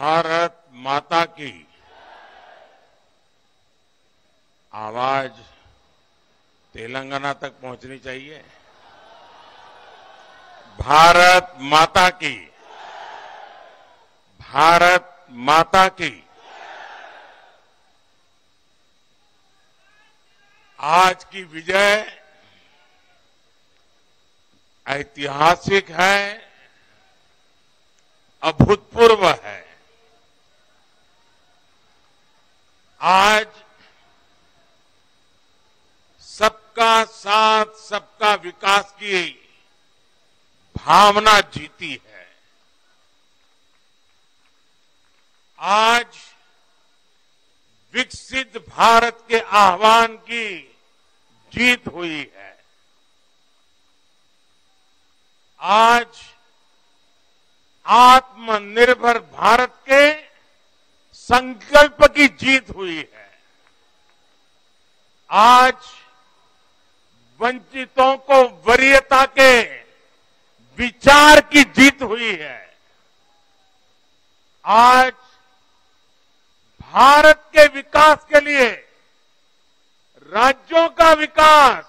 भारत माता की आवाज तेलंगाना तक पहुंचनी चाहिए। भारत माता की, भारत माता की। आज की विजय ऐतिहासिक है, अभूतपूर्व है। आज सबका साथ, सबका विकास की भावना जीती है। आज विकसित भारत के आह्वान की जीत हुई है। आज आत्मनिर्भर भारत के संकल्प की जीत हुई है। आज वंचितों को वरीयता के विचार की जीत हुई है। आज भारत के विकास के लिए राज्यों का विकास,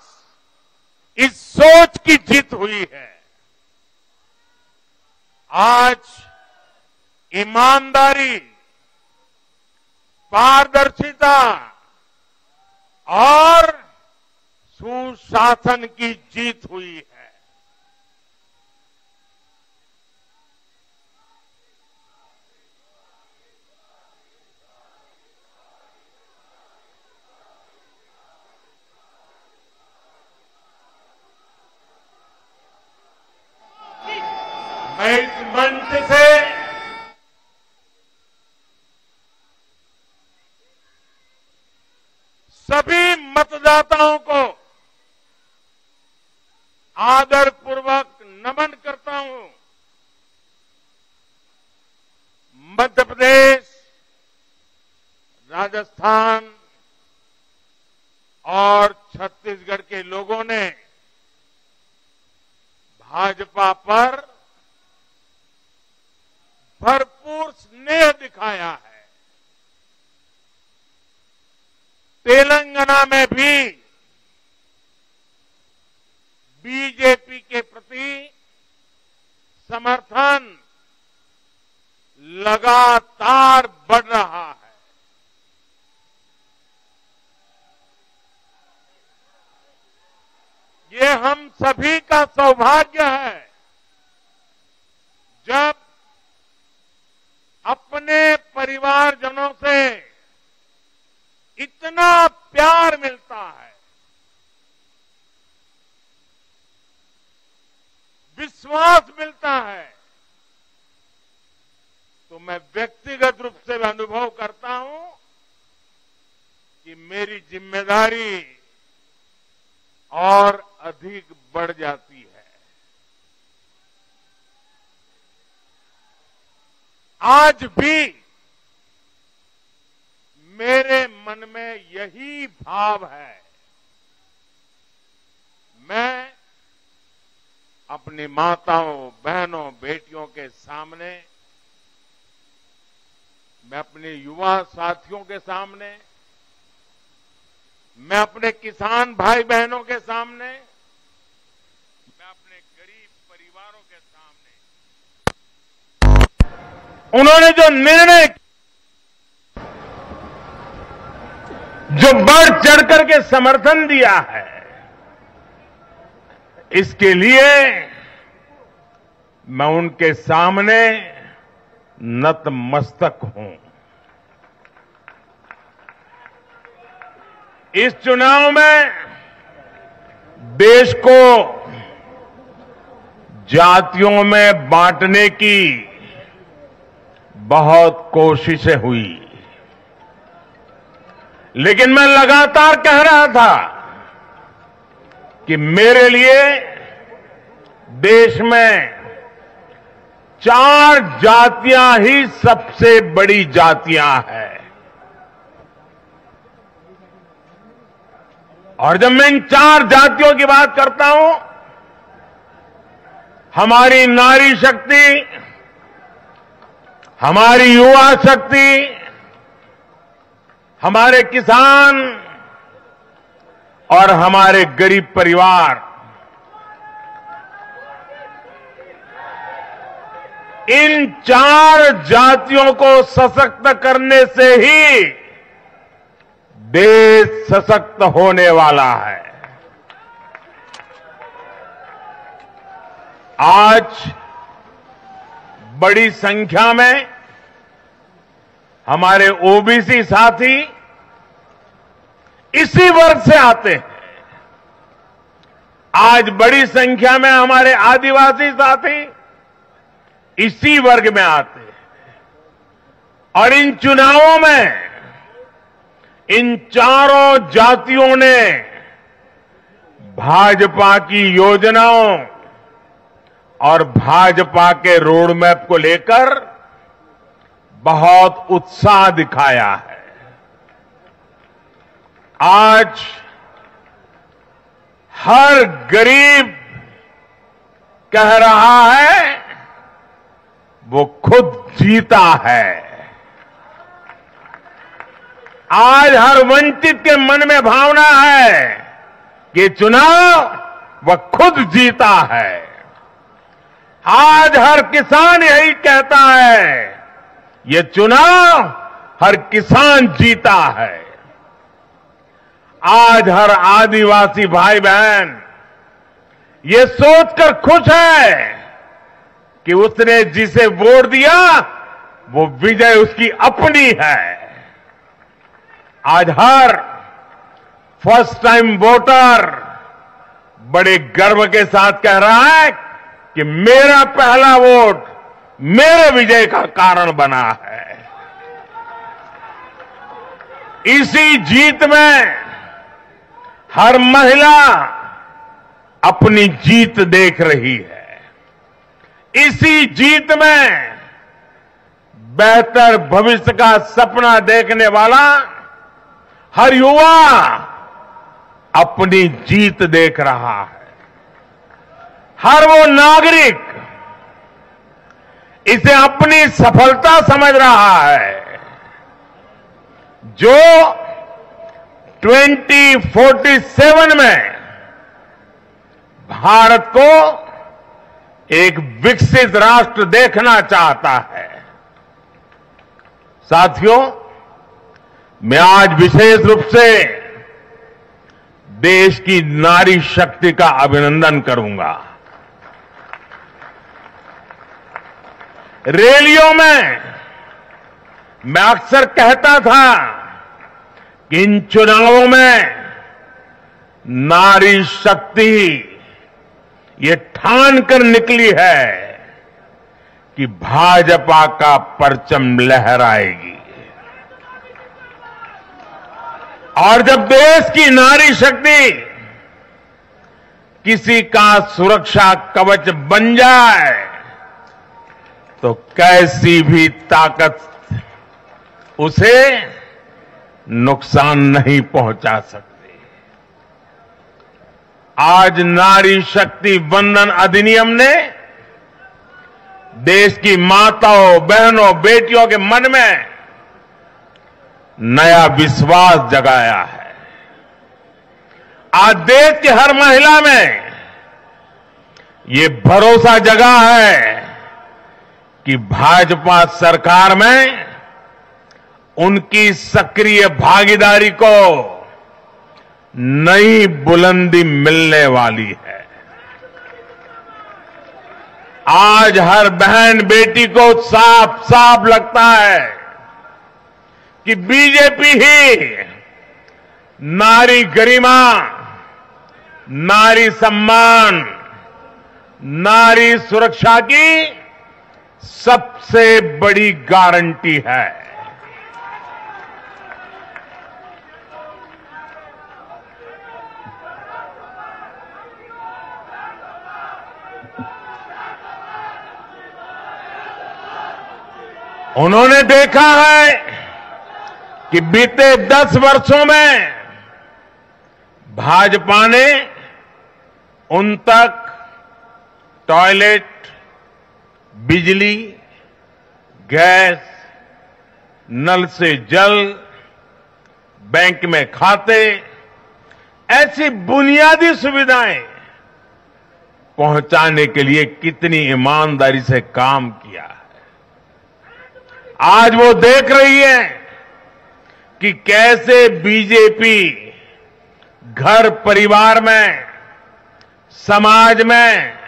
इस सोच की जीत हुई है। आज ईमानदारी, पारदर्शिता और सुशासन की जीत हुई है। मैं इस मंच से सभी मतदाताओं को आदरपूर्वक नमन करता हूं। मध्य प्रदेश, राजस्थान और छत्तीसगढ़ के लोगों ने भाजपा पर भरपूर स्नेह दिखाया है। तेलंगाना में भी बीजेपी के प्रति समर्थन लगातार बढ़ रहा है। ये हम सभी का सौभाग्य है जब अपने परिवारजनों से इतना प्यार मिलता है, विश्वास मिलता है, तो मैं व्यक्तिगत रूप से अनुभव करता हूं कि मेरी जिम्मेदारी और अधिक बढ़ जाती है। आज भी मेरे मन में यही भाव है। मैं अपनी माताओं, बहनों, बेटियों के सामने, मैं अपने युवा साथियों के सामने, मैं अपने किसान भाई बहनों के सामने, मैं अपने गरीब परिवारों के सामने, उन्होंने जो निर्णय, जो बढ़ चढ़कर के समर्थन दिया है, इसके लिए मैं उनके सामने नतमस्तक हूं। इस चुनाव में देश को जातियों में बांटने की बहुत कोशिशें हुई, लेकिन मैं लगातार कह रहा था कि मेरे लिए देश में 4 जातियां ही सबसे बड़ी जातियां हैं। और जब मैं इन 4 जातियों की बात करता हूं, हमारी नारी शक्ति, हमारी युवा शक्ति, हमारे किसान और हमारे गरीब परिवार इन 4 जातियों को सशक्त करने से ही देश सशक्त होने वाला है। आज बड़ी संख्या में हमारे ओबीसी साथी इसी वर्ग से आते हैं। आज बड़ी संख्या में हमारे आदिवासी साथी इसी वर्ग में आते हैं और इन चुनावों में इन चारों जातियों ने भाजपा की योजनाओं और भाजपा के रोड मैप को लेकर बहुत उत्साह दिखाया है। आज हर गरीब कह रहा है वो खुद जीता है। आज हर वंचित के मन में भावना है कि चुनाव वह खुद जीता है। आज हर किसान यही कहता है ये चुनाव हर किसान जीता है। आज हर आदिवासी भाई बहन ये सोचकर खुश है कि उसने जिसे वोट दिया वो विजय उसकी अपनी है। आज हर फर्स्ट टाइम वोटर बड़े गर्व के साथ कह रहा है कि मेरा पहला वोट मेरे विजय का कारण बना है। इसी जीत में हर महिला अपनी जीत देख रही है। इसी जीत में बेहतर भविष्य का सपना देखने वाला हर युवा अपनी जीत देख रहा है। हर वो नागरिक इसे अपनी सफलता समझ रहा है जो 2047 में भारत को एक विकसित राष्ट्र देखना चाहता है। साथियों, मैं आज विशेष रूप से देश की नारी शक्ति का अभिनंदन करूंगा। रैलियों में मैं अक्सर कहता था कि इन चुनावों में नारी शक्ति ये ठान कर निकली है कि भाजपा का परचम लहराएगी। और जब देश की नारी शक्ति किसी का सुरक्षा कवच बन जाए तो कैसी भी ताकत उसे नुकसान नहीं पहुंचा सकती। आज नारी शक्ति वंदन अधिनियम ने देश की माताओं, बहनों, बेटियों के मन में नया विश्वास जगाया है। आज देश की हर महिला में ये भरोसा जगा है कि भाजपा सरकार में उनकी सक्रिय भागीदारी को नई बुलंदी मिलने वाली है। आज हर बहन बेटी को साफ साफ लगता है कि बीजेपी ही नारी गरिमा, नारी सम्मान, नारी सुरक्षा की सबसे बड़ी गारंटी है। उन्होंने देखा है कि बीते 10 वर्षों में भाजपा ने उन तक टॉयलेट, बिजली, गैस, नल से जल, बैंक में खाते, ऐसी बुनियादी सुविधाएं पहुंचाने के लिए कितनी ईमानदारी से काम किया है। आज वो देख रही है कि कैसे बीजेपी घर परिवार में, समाज में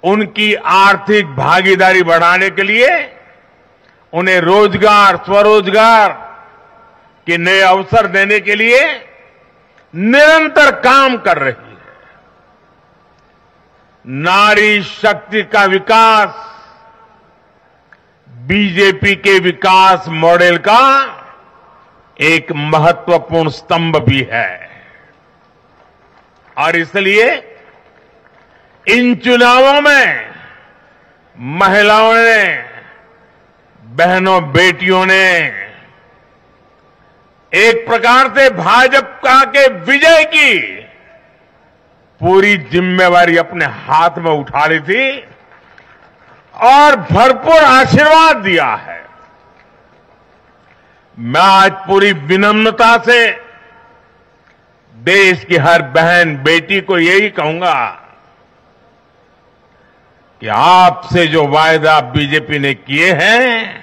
उनकी आर्थिक भागीदारी बढ़ाने के लिए उन्हें रोजगार, स्वरोजगार के नए अवसर देने के लिए निरंतर काम कर रही है। नारी शक्ति का विकास बीजेपी के विकास मॉडल का एक महत्वपूर्ण स्तंभ भी है और इसलिए इन चुनावों में महिलाओं ने, बहनों बेटियों ने एक प्रकार से भाजपा के विजय की पूरी जिम्मेवारी अपने हाथ में उठा ली थी और भरपूर आशीर्वाद दिया है। मैं आज पूरी विनम्रता से देश की हर बहन बेटी को यही कहूंगा कि आपसे जो वायदा बीजेपी ने किए हैं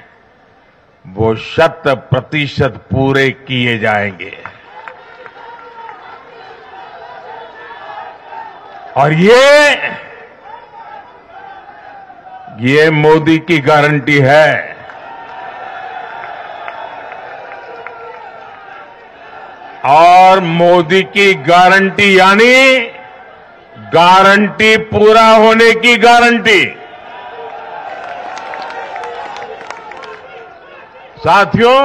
वो 100% पूरे किए जाएंगे और ये मोदी की गारंटी है। और मोदी की गारंटी यानी गारंटी पूरा होने की गारंटी। साथियों,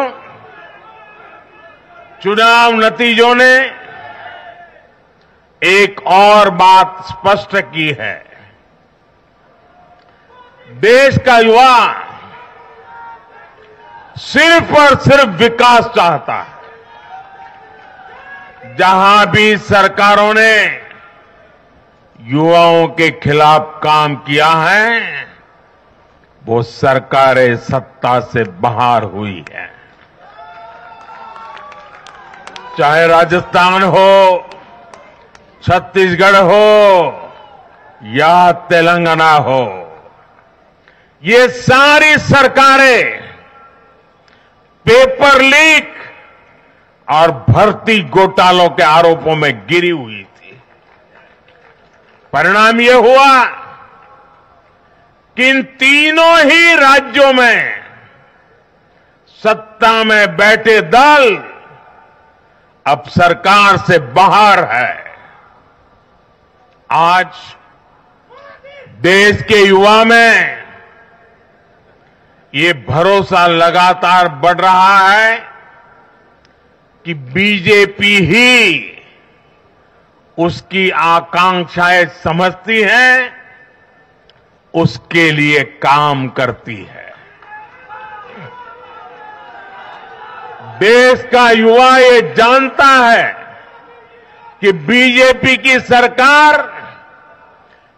चुनाव नतीजों ने एक और बात स्पष्ट की है। देश का युवा सिर्फ और सिर्फ विकास चाहता है। जहां भी सरकारों ने युवाओं के खिलाफ काम किया है वो सरकारें सत्ता से बाहर हुई है। चाहे राजस्थान हो, छत्तीसगढ़ हो या तेलंगाना हो, ये सारी सरकारें पेपर लीक और भर्ती घोटालों के आरोपों में गिरी हुई थी। परिणाम ये हुआ कि इन तीनों ही राज्यों में सत्ता में बैठे दल अब सरकार से बाहर है। आज देश के युवा में ये भरोसा लगातार बढ़ रहा है कि बीजेपी ही उसकी आकांक्षाएं समझती है, उसके लिए काम करती है। देश का युवा ये जानता है कि बीजेपी की सरकार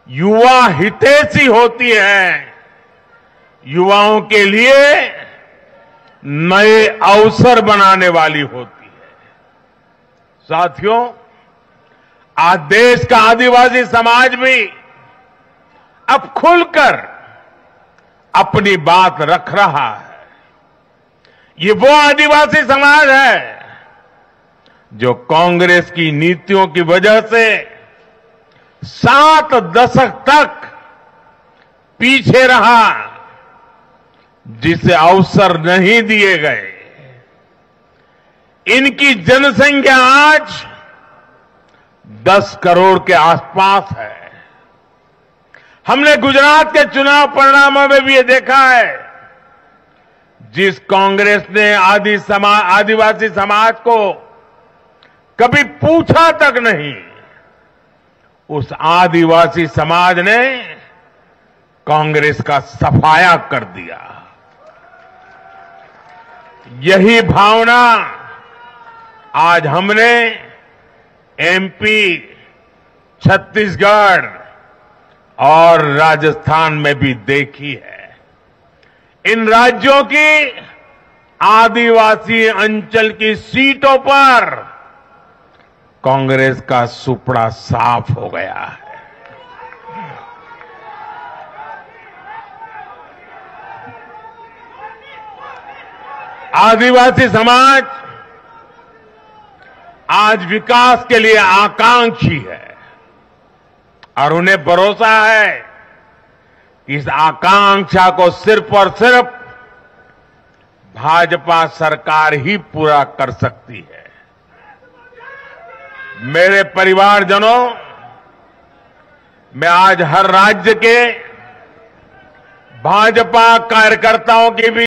युवा हितैषी होती है, युवाओं के लिए नए अवसर बनाने वाली होती है। साथियों, आज देश का आदिवासी समाज भी अब खुलकर अपनी बात रख रहा है। ये वो आदिवासी समाज है जो कांग्रेस की नीतियों की वजह से 7 दशक तक पीछे रहा, जिसे अवसर नहीं दिए गए। इनकी जनसंख्या आज 10 करोड़ के आसपास है। हमने गुजरात के चुनाव परिणामों में भी ये देखा है, जिस कांग्रेस ने आदिवासी समाज को कभी पूछा तक नहीं, उस आदिवासी समाज ने कांग्रेस का सफाया कर दिया। यही भावना आज हमने एमपी, छत्तीसगढ़ और राजस्थान में भी देखी है। इन राज्यों की आदिवासी अंचल की सीटों पर कांग्रेस का सुपड़ा साफ हो गया है। आदिवासी समाज आज विकास के लिए आकांक्षी है और उन्हें भरोसा है कि इस आकांक्षा को सिर्फ और सिर्फ भाजपा सरकार ही पूरा कर सकती है। मेरे परिवारजनों, मैं आज हर राज्य के भाजपा कार्यकर्ताओं की भी